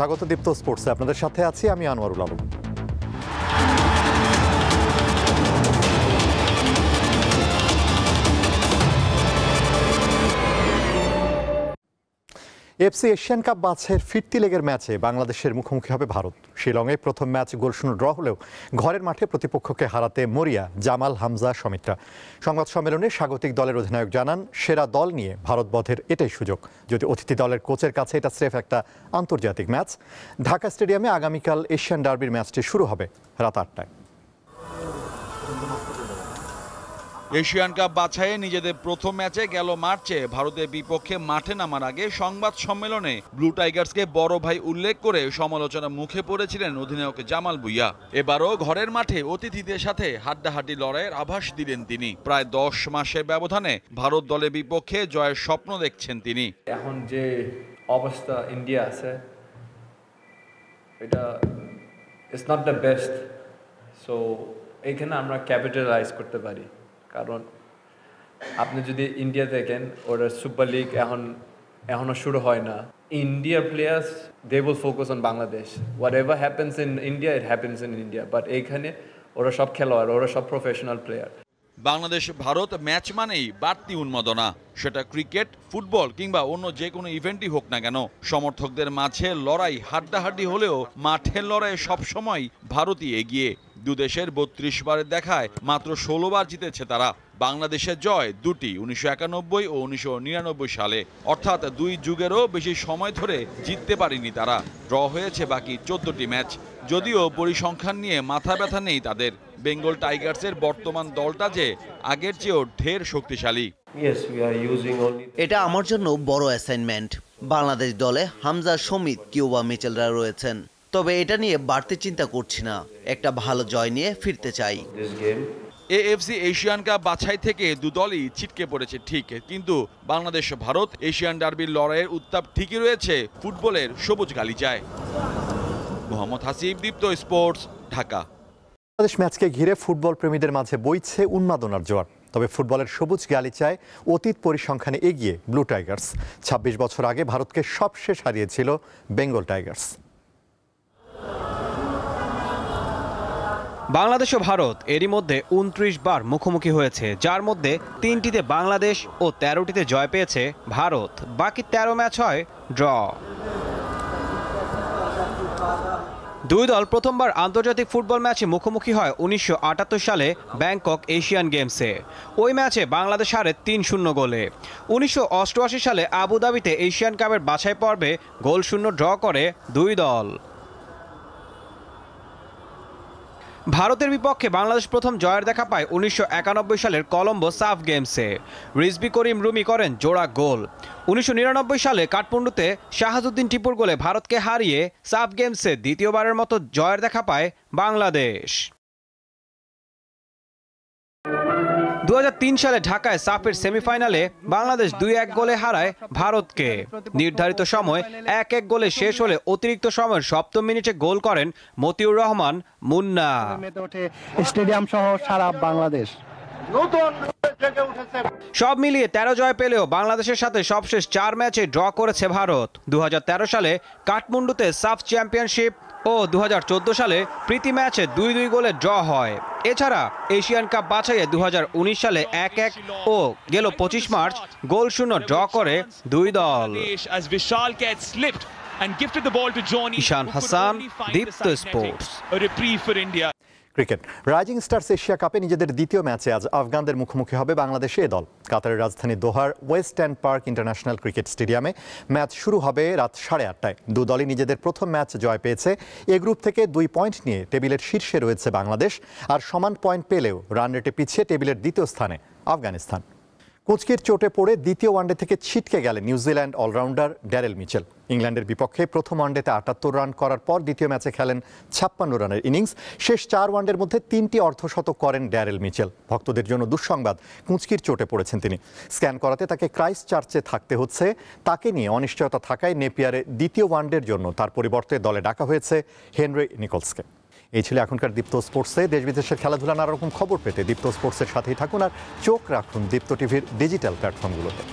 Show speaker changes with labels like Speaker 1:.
Speaker 1: স্বাগত দীপ্ত স্পোর্টসে, আপনাদের সাথে আছি আমি Anwarul Alam. FC Asian cup বাছাইয়ের ফিরতি লেগের ম্যাচে বাংলাদেশের মুখোমুখি হবে ভারত। শিলংয়ে প্রথম ম্যাচ গোলশূন্য ড্র হলেও ঘরের মাঠে প্রতিপক্ষকে হারাতে মরিয়া জামাল, হামজা, সমিত্রা। সংবাদ সম্মেলনে স্বাগতিক দলের অধিনায়ক জানান, সেরা দল নিয়ে ভারত বধের এটাই সুযোগ। যদি অতিথি দলের কোচের কাছে এটা স্রেফ একটা আন্তর্জাতিক ম্যাচ। ঢাকা স্টেডিয়ামে আগামীকাল এশিয়ান ডার্বির ম্যাচটি শুরু হবে রাত 8টায়।
Speaker 2: এশিয়ান কাপ বাছাইয়ে নিজেদের প্রথম ম্যাচে গেল মার্চে ভারতের বিপক্ষে মাঠে নামার আগে সংবাদ সম্মেলনে ব্লু টাইগার্সকে বড় ভাই উল্লেখ করে সমালোচনা মুখে পড়েছিলেন অধিনায়ক জামাল ভুঁইয়া। এবারও ঘরের মাঠে অতিথিদের সাথে হাড্ডাহাড্ডি লড়াইয়ের আভাস দিলেন তিনি। প্রায় 10 মাসের ব্যবধানে ভারত দলের বিপক্ষে জয়ের স্বপ্ন দেখছেন তিনি।
Speaker 3: এখন যে অবস্থা ইন্ডিয়া আছে, এটা it's not the best. So এইখানে আমরা ক্যাপিটালাইজ করতে পারি, কারণ আপনি যদি ইন্ডিয়া দেখেন, ওরা সুপার লিগ এখনো শুরু হয় না। ইন্ডিয়ার players they will focus on Bangladesh. Whatever happens in India, it happens in India. But এইখানে ওরা সব খেলোয়াড়, ওরা সব professional player.
Speaker 2: Bangladesh Bharat match মানেই বাড়তি উন্মাদনা, সেটা ক্রিকেট, ফুটবল কিংবা অন্য যে কোনো ইভেন্টই হোক না কেন। সমর্থকদের মাঝে লড়াই হাড্ডাহাড্ডি হলেও মাঠের লড়াইয়ে সবসময় ভারতই এগিয়ে। দুদেশের 32 বারের দেখায় মাত্র 16 বার জিতেছে তারা। বাংলাদেশের জয় দুটি, 1991 ও 1999 সালে, অর্থাৎ 2 যুগেরও বেশি সময় ধরে জিততে পারেনি তারা। ড্র হয়েছে বাকি 14টি ম্যাচ। যদিও পরিসংখ্যান নিয়ে মাথা ব্যথা নেই তাদের। বেঙ্গল টাইগার্সের বর্তমান দলটা যে আগের চেয়েও ঢের শক্তিশালী।
Speaker 4: এটা আমার জন্য বড় অ্যাসাইনমেন্ট। বাংলাদেশ দলে হামজা, সমিত, কিউবা, মিচেলরা রয়েছেন, তবে এটা নিয়ে বাড়তি চিন্তা করছি না। একটা ভালো জয় নিয়ে ফিরতে চাই।
Speaker 2: এএফসি এশিয়ান কাপ বাছাই থেকে দুদলই ছিটকে পড়েছে ঠিক, কিন্তু বাংলাদেশ ভারত এশিয়ান ডার্বির লড়াইয়ের উত্তাপ ঠিকই রয়েছে ফুটবলের সবুজ গালিচায়। মোহাম্মদ হাসিব, দীপ্ত স্পোর্টস, ঢাকা।
Speaker 1: বাংলাদেশ ম্যাচকে ঘিরে ফুটবল প্রেমীদের মাঝে বইছে উন্মাদনার জোয়ার। তবে ফুটবলের সবুজ গালিচায় অতীত পরিসংখ্যানে এগিয়ে ব্লু টাইগার্স। 26 বছর আগে ভারতকে সবশেষ হারিয়েছিল বেঙ্গল টাইগার্স।
Speaker 5: বাংলাদেশ ও ভারত এরই মধ্যে 29 বার মুখোমুখি হয়েছে, যার মধ্যে 3টিতে বাংলাদেশ ও 13টিতে জয় পেয়েছে ভারত। বাকি 13 ম্যাচ হয় ড্র। দুই দল প্রথমবার আন্তর্জাতিক ফুটবল ম্যাচে মুখোমুখি হয় 1978 সালে ব্যাংকক এশিয়ান গেমসে। ওই ম্যাচে বাংলাদেশ হারে 3-0 গোলে। 1988 সালে আবুধাবিতে এশিয়ান কাপের বাছাই পর্বে গোলশূন্য ড্র করে দুই দল। ভারতের বিপক্ষে বাংলাদেশ প্রথম জয়ের দেখা পায় 1991 সালের কলম্বো সাফ গেমসে। রিজভি করিম রুমি করেন জোড়া গোল। 1999 সালে কাঠমান্ডুতে শাহাজউদ্দিন টিপুর গোলে ভারতকে হারিয়ে সাফ গেমসে দ্বিতীয়বারের মতো জয়ের দেখা পায় বাংলাদেশ। 2003 সালে ঢাকায় সাফের সেমিফাইনালে বাংলাদেশ 2-1 গোলে হারায় ভারতকে। নির্ধারিত সময় 1-1 গোলে শেষ হলে অতিরিক্ত সময়ের 7ম মিনিটে গোল করেন মতিউর রহমান মুন্না।
Speaker 6: স্টেডিয়াম সহ সারা বাংলাদেশ
Speaker 5: সব মিলিয়ে 13 জয় পেলেও বাংলাদেশের সাথে সবশেষ 4 ম্যাচে ড্র করেছে ভারত। 2013 সালে কাঠমান্ডুতে সাফ চ্যাম্পিয়নশিপ ও 2014 সালে প্রীতি ম্যাচে 2-2 গোলে ড্র হয়। এছাড়া এশিয়ান কাপ বাছাইয়ে 2019 সালে 1-1 ও গেল 25 মার্চ গোলশূন্য ড্র করে দুই দল। Ishan Hasan, Deepto sports.
Speaker 1: Cricket rising stars Asia কাপে নিজেদের দ্বিতীয় ম্যাচে আজ আফগানদের মুখোমুখি হবে বাংলাদেশে এ দল। কাতারের রাজধানী দোহার West End Park International Cricket স্টেডিয়ামে ম্যাচ শুরু হবে রাত 8:30টায়। দু দলই নিজেদের প্রথম ম্যাচ জয় পেয়েছে। এ গ্রুপ থেকে 2 পয়েন্ট নিয়ে টেবিলের শীর্ষে রয়েছে বাংলাদেশ, আর সমান পয়েন্ট পেলেও রান রেটে পিছিয়ে টেবিলের দ্বিতীয় স্থানে আফগানিস্তান। কুঁচকির চোটে পড়ে দ্বিতীয় ওয়ানডে থেকে ছিটকে গেলেন নিউজিল্যান্ড অলরাউন্ডার ড্যারেল মিচেল। ইংল্যান্ডের বিপক্ষে প্রথম ওয়ানডেতে 78 রান করার পর দ্বিতীয় ম্যাচে খেলেন 56 রানের ইনিংস। শেষ 4 ওয়ানডের মধ্যে 3টি অর্ধশতক করেন ড্যারেল মিচেল। ভক্তদের জন্য দুঃসংবাদ, কুঁচকির চোটে পড়েছেন তিনি। স্ক্যান করাতে তাকে ক্রাইস্ট চার্চে থাকতে হচ্ছে। তাকে নিয়ে অনিশ্চয়তা থাকায় নেপিয়ারে দ্বিতীয় ওয়ানডের জন্য তার পরিবর্তে দলে ডাকা হয়েছে হেনরি নিকলসকে। এই ছিল এখনকার দীপ্ত স্পোর্টসে। দেশ বিদেশের খেলাধুলা নানা রকম খবর পেতে দীপ্ত স্পোর্টসের সাথেই থাকুন আর চোখ রাখুন দীপ্ত টিভির ডিজিটাল প্ল্যাটফর্মগুলোতে।